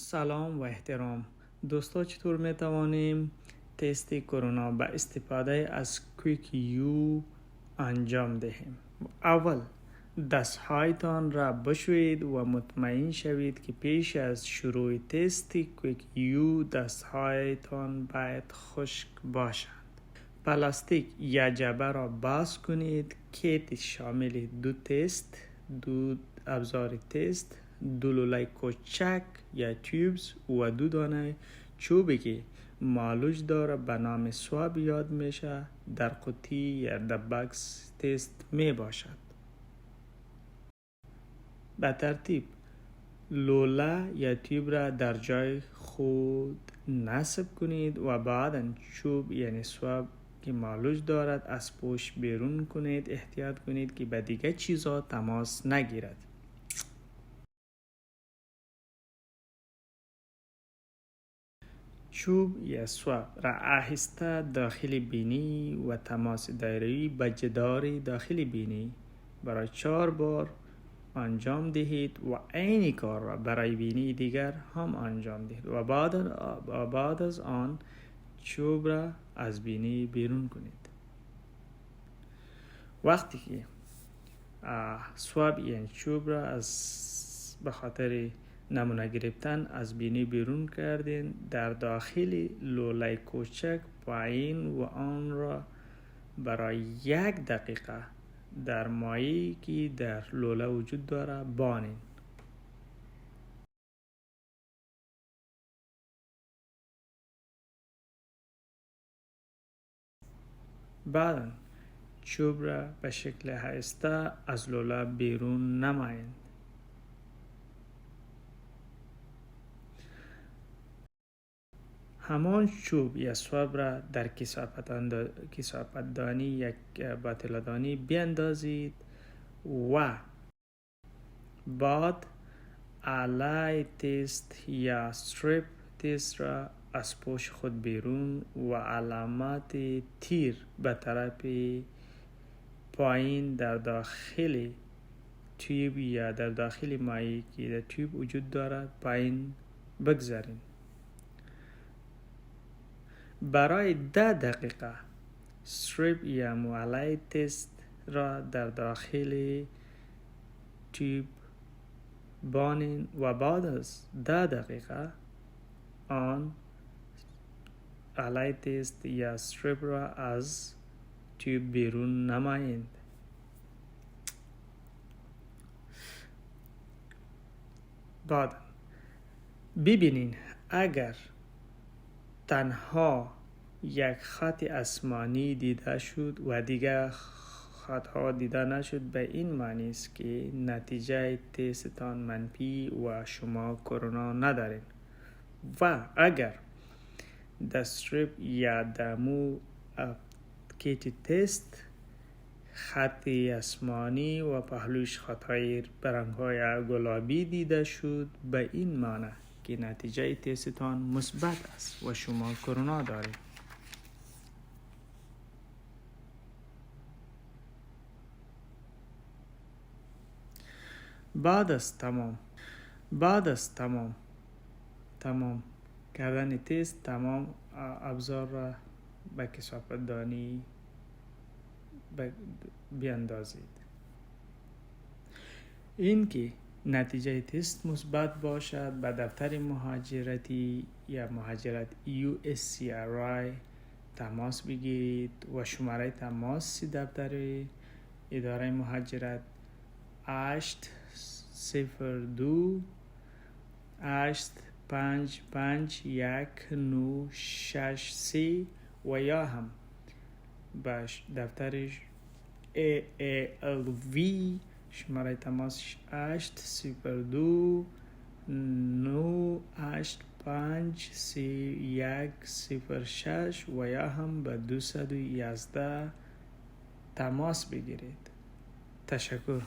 سلام و احترام دوستا، چطور می توانیم تست کرونا با استفاده از کویک یو انجام دهیم؟ اول دستهایتان را بشویید و مطمئن شوید که پیش از شروع تست کویک یو دستهایتان باید خشک باشند. پلاستیک یا جعبه را باز کنید. کیت شامل دو تست، دو ابزار تست، دو لوله کوچک یا تیوبز و دو دانه چوبی که معالج داره به نام swab یاد میشه در قوطی یا در باکس تست می باشد. به ترتیب لوله یا تیوب را در جای خود نصب کنید و بعدا چوب یعنی swab که معالج دارد از پوش بیرون کنید. احتیاط کنید که به دیگه چیزا تماس نگیرد. چوب یا swab را آهسته داخل بینی و تماس دایره‌ای به جدار داخل بینی برای 4 بار انجام دهید و عین کار را برای بینی دیگر هم انجام دهید و بعد از آن چوب را از بینی بیرون کنید. وقتی که swab یعنی چوب را از به خاطر نمونه گرفتن از بینی بیرون کردین، در داخل لوله کوچک پایین و آن را برای 1 دقیقه در مایعی که در لوله وجود داره بانید. بعدا چوب را به شکل آهسته از لوله بیرون نمایید. همان چوب یا swab را در کثافت‌دانی یا باطله‌دانی بیندازید و بعد آله تست یا استریپ تست را از پوش خود بیرون و علامت تیر به طرف پایین در داخل تیوب یا در داخل مایعی که در تیوب وجود دارد پایین بگذارید. برای 10 دقیقه استریپ یا معلق تست را در داخل تیوب بانید و بعد از 10 دقیقه آن معلق تست یا استریپ را از تیوب بیرون نمایید. بعد ببینید اگر تنها یک خط آسمانی دیده شد و دیگر خطها دیده نشد، به این معنی است که نتیجه تستتان منفی و شما کرونا ندارید. و اگر دستریپ یا دمو کیت تست خط آسمانی و پهلوش خطهای برنگ‌های گلابی دیده شد، به این معنی که نتیجه تستتان مثبت است و شما کرونا دارید. بعد از تمام کردن تست تمام ابزار را به کثافت‌دانی بیاندازید. این که نتیجه تست مثبت باشد، به دفتر مهاجرتی یا مهاجرت USCRI تماس بگیرید و شماره تماس دفتر اداره مهاجرت 802 8551963 و یا هم به دفتر AALV شماره تماس 802 9853106 و یا هم به 211 تماس بگیرید. تشکر.